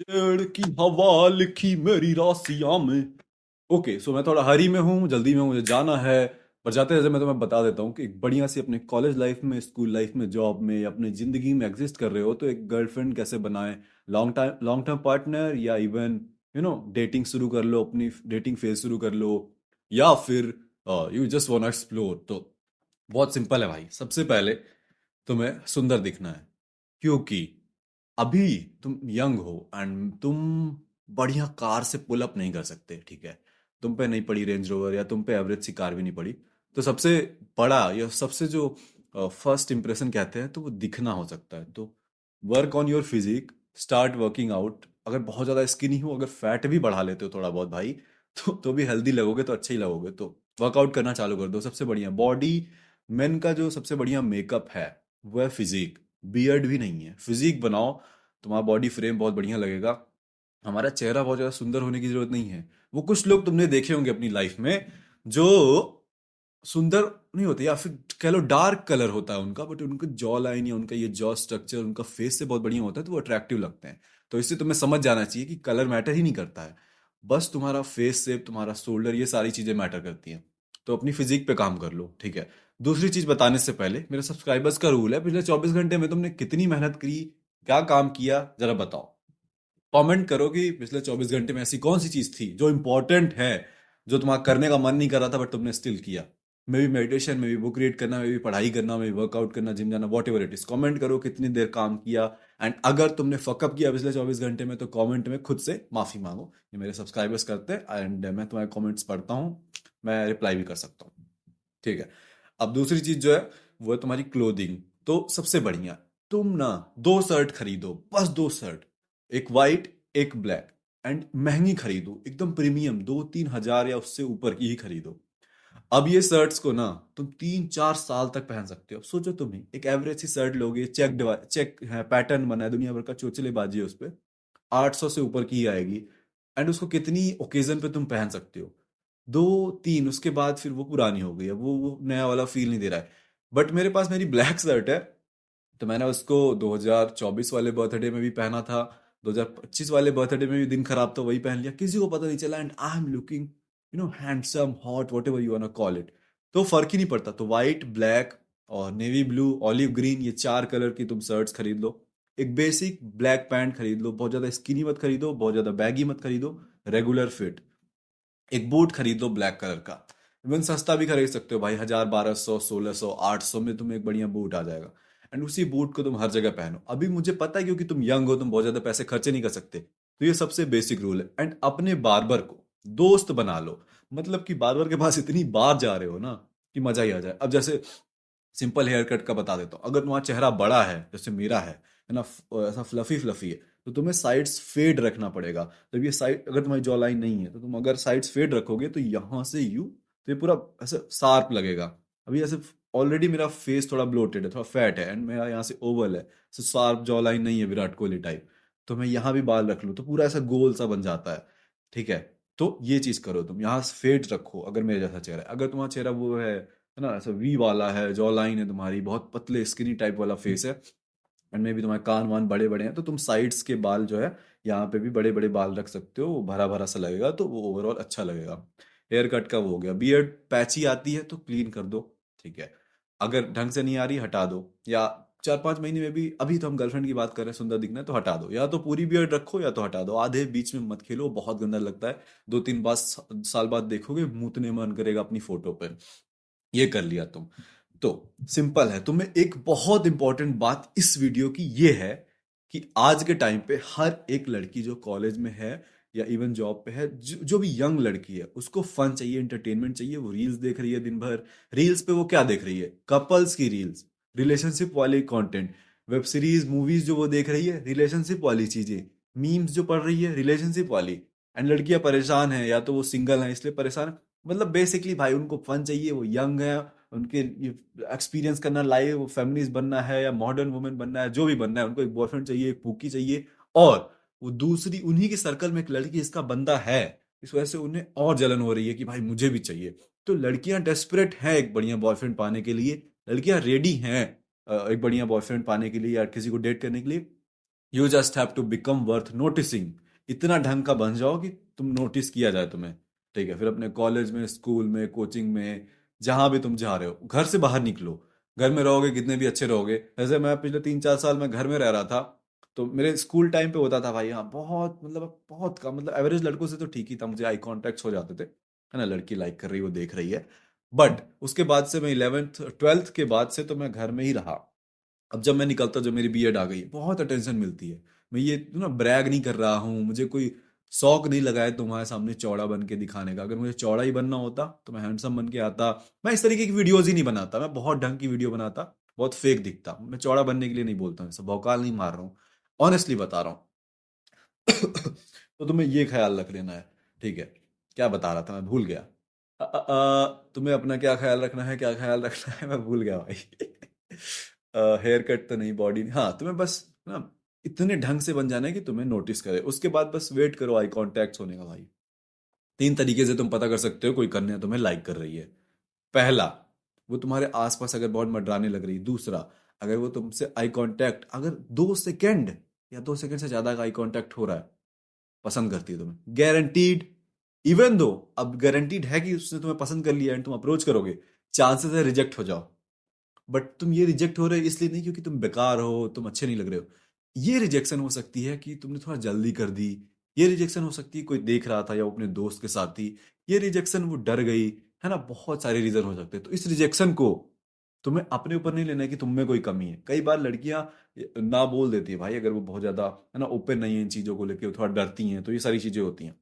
पेड़ की हवा लिखी मेरी रासियां में। ओके, सो मैं थोड़ा हरी में हूँ, जल्दी में हूँ, मुझे जाना है। पर जाते जाते मैं तुम्हें बता देता हूँ कि एक बढ़िया सी अपने कॉलेज लाइफ में, स्कूल लाइफ में, जॉब में या अपनी जिंदगी में एग्जिस्ट कर रहे हो तो एक गर्लफ्रेंड कैसे बनाए, लॉन्ग टर्म पार्टनर, या इवन डेटिंग शुरू कर लो, अपनी डेटिंग फेज शुरू कर लो, या फिर यू जस्ट वांट एक्सप्लोर। तो बहुत सिंपल है भाई। सबसे पहले तुम्हें सुंदर दिखना है, क्योंकि अभी तुम यंग हो एंड तुम बढ़िया कार से पुल अप नहीं कर सकते, ठीक है। तुम पे नहीं पड़ी रेंज रोवर, या तुम पे एवरेज सी कार भी नहीं पड़ी। तो सबसे बड़ा या सबसे जो फर्स्ट इंप्रेशन कहते हैं तो वो दिखना हो सकता है। तो work on your physique, start working out. अगर बहुत ज्यादा स्किनी हो, अगर फैट भी बढ़ा लेते हो थोड़ा बहुत भाई, तो भी हेल्दी लगोगे, तो अच्छे ही लगोगे। तो वर्कआउट करना चालू कर दो। सबसे बढ़िया बॉडी, मेन का जो सबसे बढ़िया मेकअप है वो है फिजिक। बियर्ड भी नहीं है, फिजिक बनाओ। तुम्हारा बॉडी फ्रेम बहुत बढ़िया लगेगा। हमारा चेहरा बहुत ज्यादा सुंदर होने की जरूरत नहीं है। वो कुछ लोग तुमने देखे होंगे अपनी लाइफ में जो सुंदर नहीं होते, या फिर कह लो डार्क कलर होता है उनका, बट उनका जॉ लाइन या उनका ये जॉ स्ट्रक्चर उनका फेस से बहुत बढ़िया होता है, तो वो अट्रैक्टिव लगते हैं। तो इससे तुम्हें समझ जाना चाहिए कि कलर मैटर ही नहीं करता है। बस तुम्हारा फेस शेप, तुम्हारा शोल्डर, ये सारी चीजें मैटर करती हैं। तो अपनी फिजिक पे काम कर लो, ठीक है। दूसरी चीज बताने से पहले, मेरे सब्सक्राइबर्स का रूल है, पिछले 24 घंटे में तुमने कितनी मेहनत करी, क्या काम किया, जरा बताओ। कमेंट करो कि पिछले 24 घंटे में ऐसी कौन सी चीज थी जो इंपॉर्टेंट है, जो तुम्हारा करने का मन नहीं कर रहा था बट तुमने स्टिल किया। मे भी मेडिटेशन, मे भी बुक रीड करना, मे भी पढ़ाई करना, मे भी वर्कआउट करना, जिम जाना, what ever it is. Comment करो कितनी देर काम किया। एंड अगर तुमने फकअप किया पिछले 24 घंटे में, तो कमेंट में खुद से माफी मांगो। ये मेरे सब्सक्राइबर्स करते हैं एंड मैं तुम्हारे कमेंट्स पढ़ता हूँ, मैं रिप्लाई भी कर सकता हूँ, ठीक है। अब दूसरी चीज जो है वो है तुम्हारी क्लोथिंग। तो सबसे बढ़िया, तुम ना 2 शर्ट खरीदो, बस 2 शर्ट। एक वाइट, एक ब्लैक। एंड महंगी खरीदो, एकदम प्रीमियम, 2-3 हजार या उससे ऊपर की ही खरीदो। अब ये शर्ट्स को ना तुम 3-4 साल तक पहन सकते हो। सोचो, तुम ही एक एवरेज सी शर्ट लोगे, चेक है, पैटर्न बना है, दुनिया भर का चोचलेबाजी है उस पे, 800 से ऊपर की ही आएगी। एंड उसको कितनी ओकेजन पे तुम पहन सकते हो, 2-3, उसके बाद फिर वो पुरानी हो गई है, वो नया वाला फील नहीं दे रहा है। बट मेरे पास मेरी ब्लैक शर्ट है, तो मैंने उसको 2024 वाले बर्थडे में भी पहना था, 2025 वाले बर्थडे में भी दिन खराब था वही पहन लिया, किसी को पता नहीं चला। And I am looking handsome, hot, what ever you want call it. तो फर्क ही नहीं पड़ता। तो व्हाइट, ब्लैक और नेवी ब्लू, ऑलिव ग्रीन, ये 4 कलर की तुम शर्ट्स खरीद लो। एक बेसिक ब्लैक पैंट खरीद लो, बहुत ज्यादा स्किनी मत खरीदो, बहुत ज्यादा बैगी मत खरीदो, रेगुलर फिट। एक बूट खरीद लो ब्लैक कलर का। इवन सस्ता भी खरीद सकते हो भाई, 1000, 1200, 1600, 800 में तुम्हें एक बढ़िया बूट आ जाएगा। एंड उसी बूट को तुम हर जगह पहनो। अभी मुझे पता है क्योंकि तुम यंग हो, तुम बहुत ज्यादा पैसे खर्चे नहीं कर सकते, तो ये सबसे बेसिक रूल है। एंड अपने बार्बर को दोस्त बना लो। मतलब कि बार्बर के पास इतनी बार जा रहे हो ना कि मजा ही आ जाए। अब जैसे सिंपल हेयर कट का बता देता हूँ। अगर तुम्हारा चेहरा बड़ा है जैसे मेरा है ना, ऐसा फ्लफी फ्लफी है, तो तुम्हें साइड्स फेड रखना पड़ेगा। जब ये साइड, अगर तुम्हारी जॉ लाइन नहीं है तो तुम अगर साइड्स फेड रखोगे तो यहाँ से यू, तो ये पूरा ऐसे शार्प लगेगा। अभी ऐसे ऑलरेडी मेरा फेस थोड़ा ब्लोटेड है, थोड़ा फैट है, एंड मेरा यहाँ से ओवल है, तो शार्प जॉ लाइन नहीं है विराट कोहली टाइप। तो मैं यहाँ भी बाल रख लूँ तो पूरा ऐसा गोल सा बन जाता है, ठीक है। तो ये चीज करो, तुम यहाँ फेड रखो अगर मेरे जैसा चेहरा है। अगर तुम्हारा चेहरा वो है ना, ऐसा वी वाला है, जॉ लाइन है तुम्हारी, बहुत पतले स्किनी टाइप वाला फेस है, एंड में भी तुम्हारे कान वान बड़े बड़े हैं, तो तुम साइड्स के बाल जो है यहाँ पे भी बड़े बड़े बाल रख सकते हो, वो भरा भरा सा लगेगा, तो वो ओवरऑल अच्छा लगेगा। हेयर कट का वो हो गया। बियर्ड पैची आती है तो क्लीन कर दो, ठीक है। अगर ढंग से नहीं आ रही हटा दो, या 4-5 महीने में भी, अभी तो हम गर्लफ्रेंड की बात कर रहे हैं, सुंदर दिखना है तो हटा दो, या तो पूरी बियर्ड रखो या तो हटा दो। आधे बीच में मत खेलो, बहुत गंदा लगता है। 2-3 साल बाद देखोगे मूतने मन करेगा अपनी फोटो पे। ये कर लिया तुम, तो सिंपल है। तुम्हें एक बहुत इंपॉर्टेंट बात इस वीडियो की ये है कि आज के टाइम पे हर एक लड़की जो कॉलेज में है या इवन जॉब पे है, जो भी यंग लड़की है, उसको फन चाहिए, एंटरटेनमेंट चाहिए। वो रील्स देख रही है दिन भर। रील्स पे वो क्या देख रही है? कपल्स की रील्स, रिलेशनशिप वाले कंटेंट, वेब सीरीज, मूवीज जो वो देख रही है, रिलेशनशिप वाली चीजें, मीम्स जो पढ़ रही है, रिलेशनशिप वाली। एंड लड़कियां परेशान है, या तो वो सिंगल है इसलिए परेशान है। मतलब बेसिकली भाई उनको फन चाहिए, वो यंग है, उनके एक्सपीरियंस करना, लाइव वो फेमिनिस्ट बनना है या मॉडर्न वुमेन बनना है, जो भी बनना है, उनको एक बॉयफ्रेंड चाहिए, एक पूकी चाहिए। और वो दूसरी उन्हीं के सर्कल में एक लड़की इसका बंदा है, इस वजह से उन्हें और जलन हो रही है कि भाई मुझे भी चाहिए। तो लड़कियां डेस्परेट हैं एक बढ़िया बॉयफ्रेंड पाने के लिए। लड़कियां रेडी हैं एक बढ़िया बॉयफ्रेंड पाने के लिए या किसी को डेट करने के लिए। You just have to become worth noticing. इतना ढंग का बन जाओ कि तुम नोटिस किया जाए तुम्हें। ठीक है, फिर अपने कॉलेज में, स्कूल में, कोचिंग में, जहां भी तुम जा रहे हो, घर से बाहर निकलो। घर में रहोगे कितने भी अच्छे रहोगे, जैसे मैं पिछले 3-4 साल में घर में रह रहा था, तो मेरे स्कूल टाइम पे होता था भाई, हाँ बहुत मतलब बहुत कम, मतलब एवरेज लड़कों से तो ठीक ही था, मुझे आई कॉन्टेक्ट हो जाते थे, है ना, लड़की लाइक कर रही है, वो देख रही है। बट उसके बाद से मैं 11th 12th के बाद से तो मैं घर में ही रहा। अब जब मैं निकलता, जब मेरी बीएड आ गई, बहुत अटेंशन मिलती है। मैं ये ना ब्रैग नहीं कर रहा हूँ, मुझे कोई शौक नहीं लगा है तुम्हारे सामने चौड़ा बन के दिखाने का। अगर मुझे चौड़ा ही बनना होता तो मैं हैंडसम बन के आता। मैं इस तरीके की वीडियोज ही नहीं बनाता, मैं बहुत ढंग की वीडियो बनाता, बहुत फेक दिखता। मैं चौड़ा बनने के लिए नहीं बोलता हूँ, सब भौकाल नहीं मार रहा हूँ, ऑनेस्टली बता रहा हूँ। तो तुम्हें ये ख्याल रख लेना है। ठीक है, क्या बता रहा था मैं भूल गया। तुम्हें अपना क्या ख्याल रखना है, क्या ख्याल रखना है, मैं भूल गया भाई। हेयर कट तो नहीं, बॉडी नहीं, हाँ तुम्हें बस ना इतने ढंग से बन जाना है कि तुम्हें नोटिस करे। उसके बाद बस वेट करो आई कांटेक्ट होने का भाई। 3 तरीके से तुम पता कर सकते हो कोई कन्या तुम्हें लाइक कर रही है। पहला, वो तुम्हारे आसपास अगर बहुत मंडराने लग रही है। दूसरा, अगर वो तुमसे आई कांटेक्ट अगर 2 सेकेंड या 2 सेकेंड से ज्यादा का आई कांटेक्ट हो रहा है, पसंद करती है तुम्हें, गारंटीड। इवन दो अब गारंटीड है कि उसने तुम्हें पसंद कर लिया एंड तुम अप्रोच करोगे, चांसेस है रिजेक्ट हो जाओ। बट तुम ये रिजेक्ट हो रहे हो इसलिए नहीं क्योंकि तुम बेकार हो, तुम अच्छे नहीं लग रहे हो। ये रिजेक्शन हो सकती है कि तुमने थोड़ा जल्दी कर दी। ये रिजेक्शन हो सकती है कोई देख रहा था या वो अपने दोस्त के साथ थी। ये रिजेक्शन वो डर गई, है ना, बहुत सारे रीजन हो सकते हैं। तो इस रिजेक्शन को तुम्हें अपने ऊपर नहीं लेना है कि तुम में कोई कमी है। कई बार लड़कियां ना बोल देती है भाई, अगर वो बहुत ज्यादा, है ना, ओपन नहीं है इन चीजों को लेकर, थोड़ा डरती हैं, तो ये सारी चीजें होती हैं।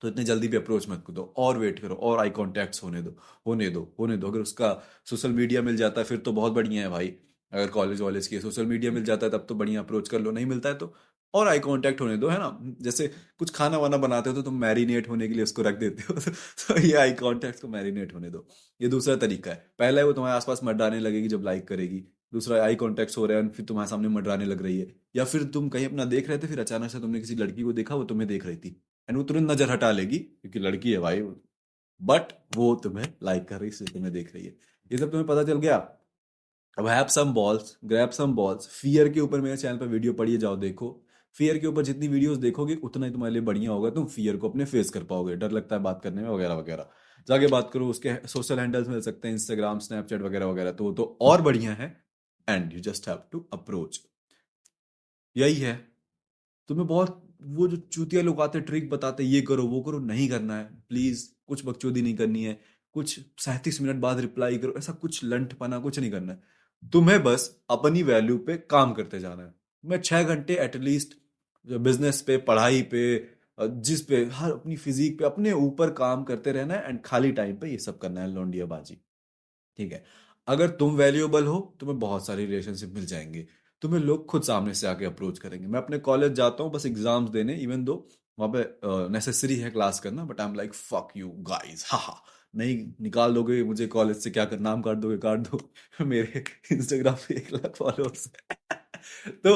तो इतनी जल्दी भी अप्रोच मत करो, और वेट करो, और आई कॉन्टेक्ट्स होने दो, होने दो, होने दो। अगर उसका सोशल मीडिया मिल जाता है फिर तो बहुत बढ़िया है भाई। अगर कॉलेज वॉलेज की सोशल मीडिया मिल जाता है तब तो बढ़िया, अप्रोच कर लो। नहीं मिलता है तो और आई कांटेक्ट होने दो, है ना। जैसे कुछ खाना वाना बनाते हो तो तुम मैरिनेट होने के लिए उसको रख देते हो। तो ये आई कांटेक्ट को मैरिनेट होने दो। ये दूसरा तरीका है। पहला है वो तुम्हारे आसपास मडराने लगेगी जब लाइक करेगी। दूसरा, आई कांटेक्ट हो रहा है फिर तुम्हारे सामने मडराने लग रही है। या फिर तुम कहीं अपना देख रहे थे, फिर अचानक से तुमने किसी लड़की को देखा, वो तुम्हें देख रही थी, एंड वो तुरंत नजर हटा लेगी क्योंकि लड़की है भाई, बट वो तुम्हें लाइक कर रही है इसलिए तुम्हें देख रही है। ये सब तुम्हें पता चल गया। अब have some balls, grab some balls. Fear के ऊपर मेरे चैनल पर वीडियो पढ़िए, जाओ देखो। फियर के ऊपर जितनी वीडियोस देखोगे उतना ही तुम्हारे लिए बढ़िया होगा, तुम फियर को अपने फेस कर पाओगे। डर लगता है बात करने में वगैरह वगैरह, जाके बात करो। उसके सोशल हैंडल्स मिल सकते हैं, इंस्टाग्राम, स्नैपचैट वगैरह वगैरह, तो और बढ़िया है। And you just have to approach. यही है। तुम्हें बहुत वो जो चूतिया लोग आते ट्रिक बताते, ये करो वो करो, नहीं करना है प्लीज। कुछ बकचोदी नहीं करनी है। कुछ 37 मिनट बाद रिप्लाई करो, ऐसा कुछ लंठपना कुछ नहीं करना है। तुम्हें बस अपनी वैल्यू पे काम करते जाना है। मैं 6 घंटे एटलीस्ट बिजनेस पे, पढ़ाई पे, जिस पे, हर अपनी फिजिक पे, अपने ऊपर काम करते रहना है। एंड खाली टाइम पे ये सब करना है, लौंडिया बाजी। ठीक है। अगर तुम वैल्यूएबल हो, तुम्हें बहुत सारी रिलेशनशिप मिल जाएंगे। तुम्हें लोग खुद सामने से आके अप्रोच करेंगे। मैं अपने कॉलेज जाता हूँ बस एग्जाम्स देने, इवन दो वहां पे नेसेसरी है क्लास करना, but I am like fuck you guys, हा हा। नहीं निकाल दोगे मुझे कॉलेज से, क्या कर, नाम काट दोगे, काट दो। मेरे इंस्टाग्राम पे 1 लाख फॉलोअर्स। तो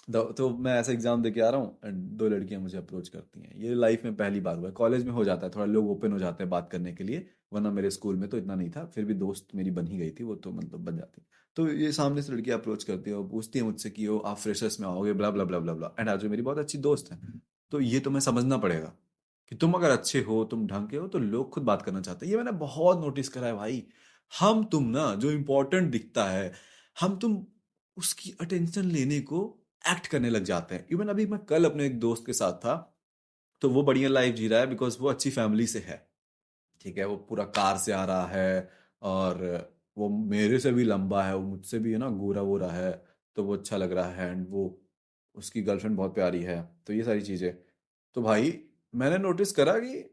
तो मैं ऐसा एग्जाम दे के आ रहा हूँ एंड 2 लड़कियां मुझे अप्रोच करती हैं। ये लाइफ में पहली बार हुआ है। कॉलेज में हो जाता है थोड़ा, लोग ओपन हो जाते हैं बात करने के लिए, वरना मेरे स्कूल में तो इतना नहीं था। फिर भी दोस्त मेरी बन ही गई थी, वो तो मतलब बन जाती। तो ये सामने से लड़की अप्रोच करती है और पूछती है मुझसे कि ओ आप फ्रेशर्स में आओगे, ब्ला ब्ला ब्ला ब्ला ब्ला। एंड आज वो मेरी बहुत अच्छी दोस्त है। तो ये तुम्हें समझना पड़ेगा कि तुम अगर अच्छे हो, तुम ढंग के हो, तो लोग खुद बात करना चाहते हैं। ये मैंने बहुत नोटिस करा है भाई। हम तुम ना जो इम्पोर्टेंट दिखता है, हम तुम उसकी अटेंशन लेने को एक्ट करने लग जाते हैं। इवन अभी मैं कल अपने एक दोस्त के साथ था, तो वो बढ़िया लाइफ जी रहा है बिकॉज वो अच्छी फैमिली से है। ठीक है, वो पूरा कार से आ रहा है, और वो मेरे से भी लंबा है, वो मुझसे भी है ना गोरा वोरा है, तो वो अच्छा लग रहा है। एंड वो उसकी गर्लफ्रेंड बहुत प्यारी है। तो ये सारी चीजें, तो भाई मैंने नोटिस करा कि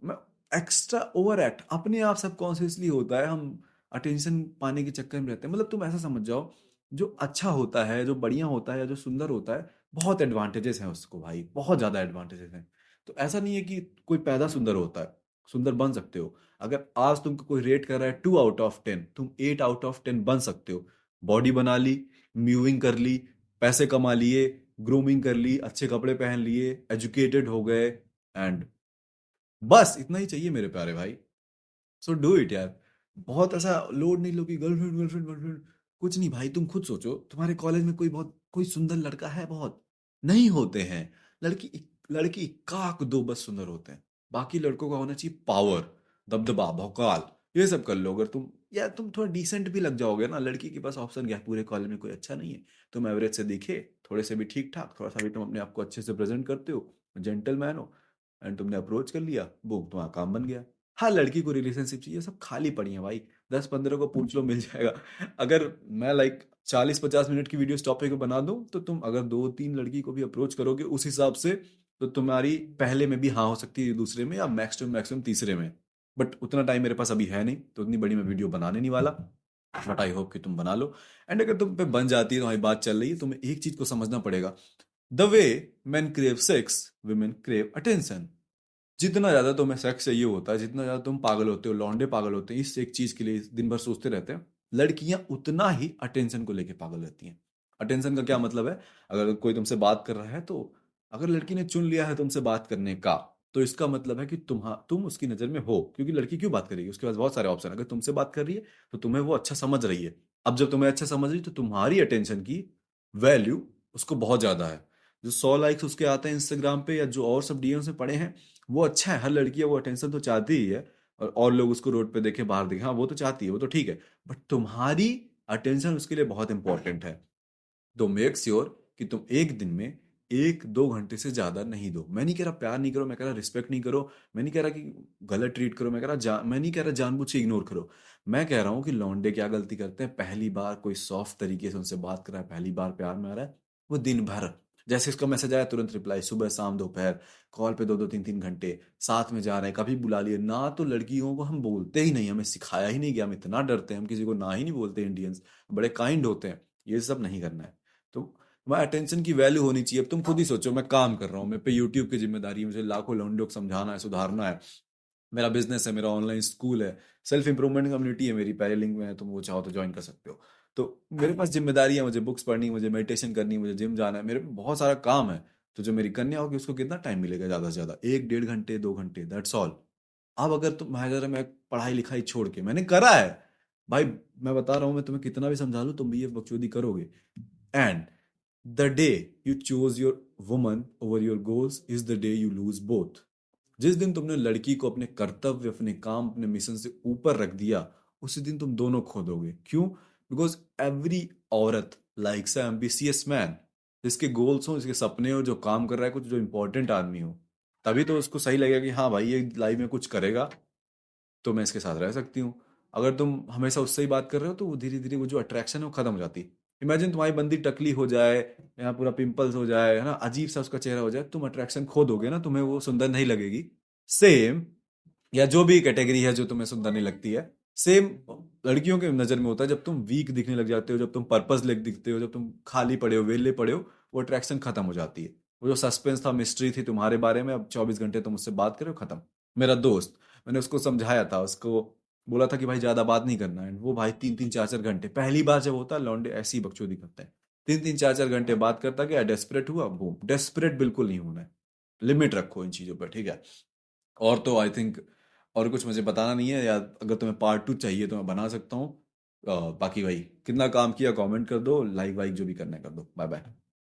मैं एक्स्ट्रा ओवर एक्ट अपने आप सबकॉन्शियसली होता है। हम अटेंशन पाने के चक्कर में रहते हैं। मतलब तुम ऐसा समझ जाओ, जो अच्छा होता है, जो बढ़िया होता है, या जो सुंदर होता है, बहुत एडवांटेजेस हैं उसको भाई, बहुत ज्यादा एडवांटेजेस हैं। तो ऐसा नहीं है कि कोई पैदा सुंदर होता है, सुंदर बन सकते हो। अगर आज तुमको कोई रेट कर रहा है 2 आउट ऑफ 10, तुम 8 आउट ऑफ 10 बन सकते हो। बॉडी बना ली, म्यूविंग कर ली, पैसे कमा लिए, ग्रूमिंग कर ली, अच्छे कपड़े पहन लिए, एजुकेटेड हो गए, एंड बस इतना ही चाहिए मेरे प्यारे भाई। सो डू इट यार। बहुत ऐसा लोड नहीं लो कि गर्लफ्रेंड गर्लफ्रेंड गर्लफ्रेंड। कुछ नहीं भाई, तुम खुद सोचो, तुम्हारे कॉलेज में कोई सुंदर लड़का है? बहुत नहीं होते हैं। लड़की इक्का दो बस सुंदर होते हैं। बाकी लड़कों का होना चाहिए पावर, दबदबा, भौकाल। ये सब कर लो अगर तुम, या तुम थोड़ा डिसेंट भी लग जाओगे ना, लड़की के पास ऑप्शन क्या है? पूरे कॉलेज में कोई अच्छा नहीं है, तुम एवरेज से दिखे, थोड़े से भी ठीक ठाक, थोड़ा सा भी तुम अपने आप को अच्छे से प्रेजेंट करते हो, जेंटलमैन हो, एंड तुमने अप्रोच कर लिया, बूम, तुम्हारा काम बन गया। हाँ, लड़की को रिलेशनशिप चाहिए, सब खाली पड़ी है भाई, 10-15 को पूछ लो, मिल जाएगा। अगर मैं 40-50 मिनट की वीडियो इस टॉपिक पे बना दूं, तो तुम अगर 2-3 लड़की को भी अप्रोच करोगे उस हिसाब से, तो तुम्हारी पहले में भी हाँ हो सकती है, दूसरे में, या मैक्सिमम मैक्सिमम तीसरे में। बट उतना टाइम मेरे पास अभी है नहीं, तो उतनी बड़ी मैं वीडियो बनाने नहीं वाला। बट आई होप कि तुम बना लो। एंड अगर तुम पे बन जाती है, तुम्हारी बात चल रही है, तुम्हें एक चीज को समझना पड़ेगा। The way men crave sex, women crave attention। जितना ज्यादा तुम्हें सेक्स चाहिए होता है, जितना ज्यादा तुम पागल होते हो, लौंडे पागल होते हैं इस एक चीज के लिए, दिन भर सोचते रहते हैं, लड़कियां उतना ही अटेंशन को लेके पागल रहती हैं। अटेंशन का क्या मतलब है? अगर कोई तुमसे बात कर रहा है, तो अगर लड़की ने चुन लिया है तुमसे बात करने का, तो इसका मतलब है कि तुम उसकी नजर में हो, क्योंकि लड़की क्यों बात करेगी? उसके पास बहुत सारे ऑप्शन। अगर तुमसे बात कर रही है, तो तुम्हें वो अच्छा समझ रही है। अब जब तुम्हें अच्छा समझ रही है, तो तुम्हारी अटेंशन की वैल्यू उसको बहुत ज्यादा है। जो 100 लाइक्स उसके आते हैं इंस्टाग्राम पे, या जो और सब डीएम्स में पड़े हैं, वो अच्छा है। हर लड़की है वो अटेंशन तो चाहती ही है। और लोग उसको रोड पे देखे, बाहर देखे, हाँ वो तो चाहती है, वो तो ठीक है। बट तुम्हारी अटेंशन उसके लिए बहुत इंपॉर्टेंट है। तो मेक श्योर कि तुम एक दिन में 1-2 घंटे से ज्यादा नहीं दो। मैं नहीं कह रहा प्यार नहीं करो, मैं कह रहा रिस्पेक्ट नहीं करो, मैं नहीं कह रहा कि गलत ट्रीट करो, मैं नहीं कह रहा जानबूझ के इग्नोर करो। मैं कह रहा हूँ कि लौंडे क्या गलती करते हैं, पहली बार कोई सॉफ्ट तरीके से उनसे बात कर रहा है, पहली बार प्यार में आ रहा है, वो दिन भर, जैसे इसका मैसेज आया तुरंत रिप्लाई, सुबह शाम दोपहर, कॉल पे 2-2 3-3 घंटे साथ में जा रहे हैं, कभी बुला लिए ना, तो लड़कियों को हम बोलते ही नहीं, हमें सिखाया ही नहीं गया, हम इतना डरते हैं, हम किसी को ना ही नहीं बोलते। इंडियंस बड़े काइंड होते हैं। ये सब नहीं करना है। तो वहाँ अटेंशन की वैल्यू होनी चाहिए। अब तुम खुद ही सोचो, मैं काम कर रहा हूँ, मैं पे यूट्यूब की जिम्मेदारी है, मुझे लाखों लौंडों को समझाना है, सुधारना है, मेरा बिजनेस है, मेरा ऑनलाइन स्कूल है, सेल्फ इंप्रूवमेंट कम्युनिटी है मेरी, पहले लिंक में है, तुम वो चाहो तो ज्वाइन कर सकते हो। तो मेरे पास जिम्मेदारी है, मुझे बुक्स पढ़नी, मुझे मेडिटेशन करनी, मुझे जिम जाना है, मेरे पे बहुत सारा काम है। तो जो मेरी कन्या होगी उसको कितना टाइम मिलेगा? ज्यादा से ज्यादा 1-1.5 घंटे, 2 घंटे, दैट्स ऑल। अब अगर तुम, मैं पढ़ाई लिखाई छोड़ के, मैंने करा है भाई, मैं बता रहा हूँ, मैं तुम्हें कितना भी समझा लूँ, तुम भी ये बकचोदी करोगे। And the day you choose your woman over your goals is the day you lose both. जिस दिन तुमने लड़की को अपने कर्तव्य, अपने काम, अपने मिशन से ऊपर रख दिया, उसी दिन तुम दोनों खो दोगे। क्यों? बिकॉज एवरी औरत लाइक्स अ एम्बिशियस मैन, जिसके गोल्स हो, जिसके सपने हो, जो काम कर रहा है कुछ, जो इंपॉर्टेंट आदमी हो। तभी तो उसको सही लगेगा कि हाँ भाई ये लाइफ में कुछ करेगा, तो मैं इसके साथ रह सकती हूँ। अगर तुम हमेशा उससे ही बात कर रहे हो, तो वो धीरे धीरे वो जो अट्रैक्शन है वो खत्म हो जाती है। इमेजिन तुम्हारी बंदी टकली हो जाए, यहाँ पूरा पिंपल्स हो जाए, है ना, अजीब सा उसका चेहरा हो जाए, तुम अट्रैक्शन खो दोगे ना, तुम्हें वो सुंदर नहीं लगेगी। सेम, या जो भी कैटेगरी है जो तुम्हें सुंदर नहीं लगती है, सेम लड़कियों के नजर में होता है। जब तुम वीक दिखने लग जाते हो, जब तुम पर्पस लेग दिखते हो, जब तुम खाली पड़े हो, वेले पड़े हो, वो अट्रैक्शन खत्म हो जाती है। वो जो सस्पेंस था, मिस्ट्री थी तुम्हारे बारे में, अब 24 घंटे तुम उससे बात करो, खत्म। मेरा दोस्त, मैंने उसको समझाया था, उसको बोला था कि भाई ज्यादा बात नहीं करना है, वो भाई 3-3 4-4 घंटे, पहली बार जब होता है लौंडे ऐसी ही बकचोदी करते हैं। 3-3 4-4 घंटे बात करता गया, डेस्परेट हुआ, बूम। डेस्परेट बिल्कुल नहीं होना है, लिमिट रखो इन चीजों पर, ठीक है? और तो आई थिंक और कुछ मुझे बताना नहीं है, या अगर तुम्हें पार्ट 2 चाहिए तो मैं बना सकता हूँ। बाकी भाई, कितना काम किया कमेंट कर दो, लाइक वाइक जो भी करना है कर दो। Bye bye.